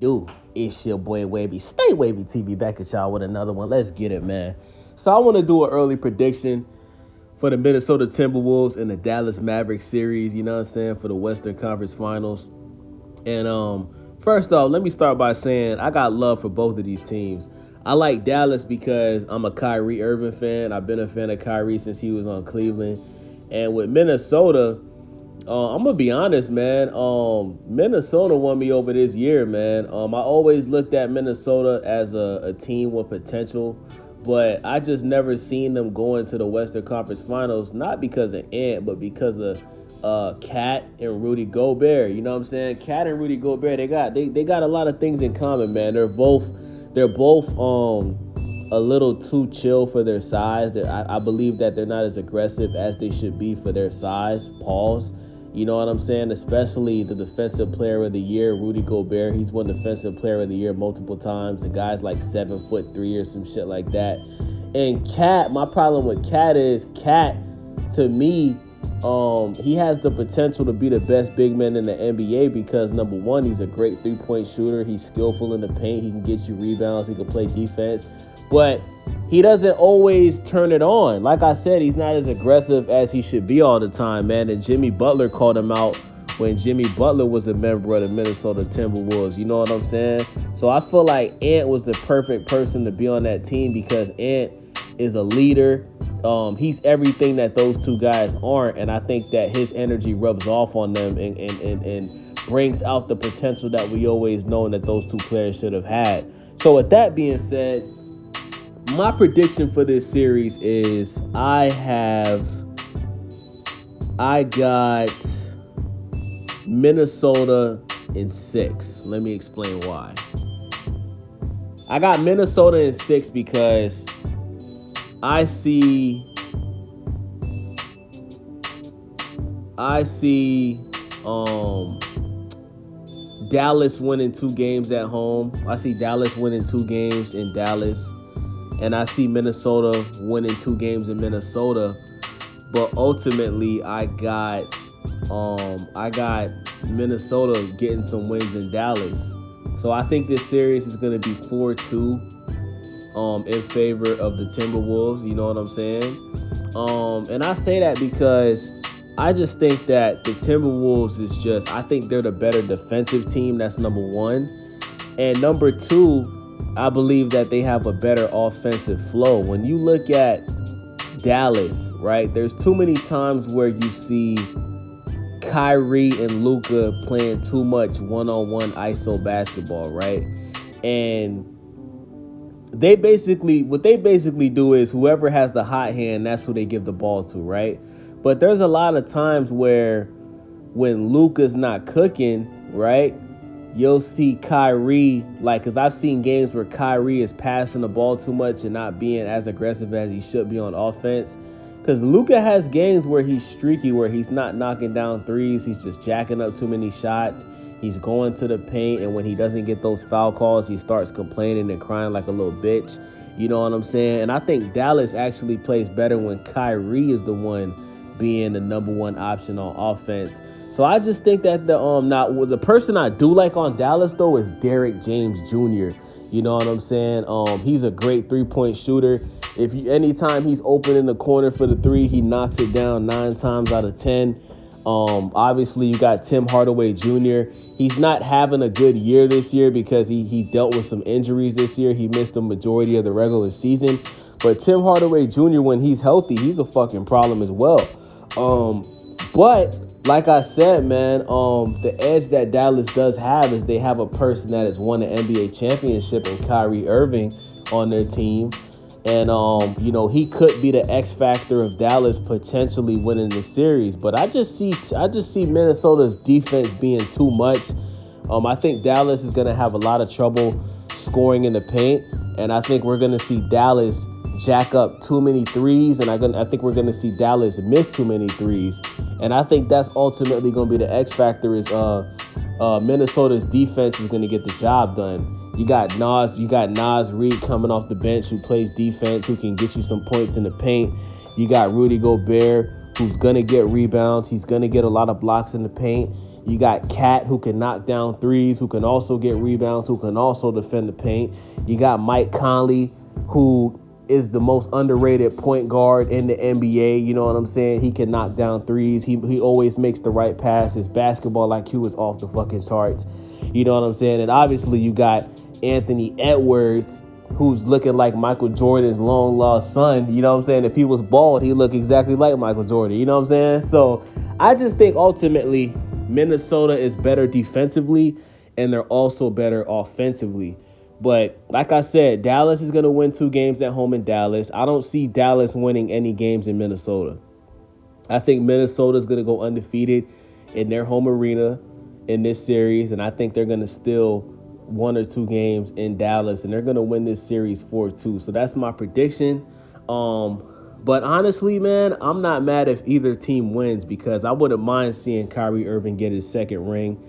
Dude, it's your boy Wavy. Stay Wavy TV back at y'all with another one. Let's get it, man. So I want to do an early prediction for the Minnesota Timberwolves and the Dallas Mavericks series, you know what I'm saying, for the Western Conference Finals. And first off, let me start by saying I got love for both of these teams. I like Dallas because I'm a Kyrie Irving fan. I've been a fan of Kyrie since he was on Cleveland. And with Minnesota, I'm gonna be honest, man. Minnesota won me over this year, man. I always looked at Minnesota as a team with potential, but I just never seen them go into the Western Conference Finals. Not because of Ant, but because of Cat and Rudy Gobert. You know what I'm saying? Cat and Rudy Gobert, they got a lot of things in common, man. They're both a little too chill for their size. I believe that they're not as aggressive as they should be for their size. Pause. You know what I'm saying? Especially the Defensive Player of the Year, Rudy Gobert. He's won Defensive Player of the Year multiple times. The guy's like 7'3" or some shit like that. And Cat, my problem with Cat is Cat, to me, he has the potential to be the best big man in the NBA because, number one, he's a great three-point shooter. He's skillful in the paint. He can get you rebounds. He can play defense. But he doesn't always turn it on. Like I said, he's not as aggressive as he should be all the time, man. And Jimmy Butler called him out when Jimmy Butler was a member of the Minnesota Timberwolves. You know what I'm saying? So I feel like Ant was the perfect person to be on that team because Ant is a leader. He's everything that those two guys aren't, and I think that his energy rubs off on them and brings out the potential that we always known that those two players should have had. So with that being said, my prediction for this series is I got Minnesota in 6. Let me explain why. I got Minnesota in 6 because I see Dallas winning 2 games at home. I see Dallas winning 2 games in Dallas. And I see Minnesota winning 2 games in Minnesota. But ultimately I got Minnesota getting some wins in Dallas. So I think this series is gonna be 4-2. In favor of the Timberwolves, you know what I'm saying? And I say that because I just think that the Timberwolves I think they're the better defensive team. That's number one. And number two, I believe that they have a better offensive flow. When you look at Dallas, right, there's too many times where you see Kyrie and Luka playing too much one-on-one ISO basketball, right? And what they basically do is whoever has the hot hand, that's who they give the ball to, right? But there's a lot of times where when Luka's not cooking, right, you'll see Kyrie, because I've seen games where Kyrie is passing the ball too much and not being as aggressive as he should be on offense. Because Luka has games where he's streaky, where he's not knocking down threes, he's just jacking up too many shots. He's going to the paint, and when he doesn't get those foul calls, he starts complaining and crying like a little bitch. You know what I'm saying? And I think Dallas actually plays better when Kyrie is the one being the number one option on offense. So I just think that the person I do like on Dallas, though, is Derrick James Jr. You know what I'm saying? He's a great three-point shooter. Anytime he's open in the corner for the three, he knocks it down 9 times out of 10. Obviously, you got Tim Hardaway Jr. He's not having a good year this year because he dealt with some injuries this year. He missed the majority of the regular season. But Tim Hardaway Jr., when he's healthy, he's a fucking problem as well. But like I said, man, the edge that Dallas does have is they have a person that has won an NBA championship in Kyrie Irving on their team. And, he could be the X factor of Dallas potentially winning the series. But I just see Minnesota's defense being too much. I think Dallas is going to have a lot of trouble scoring in the paint. And I think we're going to see Dallas jack up too many threes. And I think we're going to see Dallas miss too many threes. And I think that's ultimately going to be the X factor is Minnesota's defense is going to get the job done. You got Naz Reid coming off the bench who plays defense, who can get you some points in the paint. You got Rudy Gobert, who's going to get rebounds. He's going to get a lot of blocks in the paint. You got Cat, who can knock down threes, who can also get rebounds, who can also defend the paint. You got Mike Conley, who is the most underrated point guard in the NBA. You know what I'm saying? He can knock down threes. He always makes the right pass. His basketball IQ is off the fucking charts. You know what I'm saying? And obviously you got Anthony Edwards, who's looking like Michael Jordan's long lost son. You know what I'm saying? If he was bald, he'd look exactly like Michael Jordan. You know what I'm saying? So I just think ultimately Minnesota is better defensively, and they're also better offensively. But like I said, Dallas is going to win 2 games at home in Dallas. I don't see Dallas winning any games in Minnesota. I think Minnesota is going to go undefeated in their home arena in this series, and I think they're going to steal 1 or 2 games in Dallas, and they're going to win this series 4-2. So that's my prediction. But honestly, man, I'm not mad if either team wins, because I wouldn't mind seeing Kyrie Irving get his 2nd ring.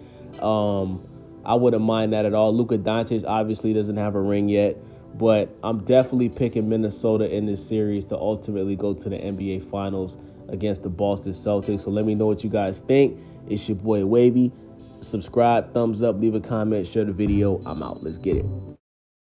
I wouldn't mind that at all. Luka Doncic obviously doesn't have a ring yet, but I'm definitely picking Minnesota in this series to ultimately go to the NBA Finals against the Boston Celtics. So let me know what you guys think. It's your boy Wavy. Subscribe, thumbs up, leave a comment, share the video. I'm out. Let's get it.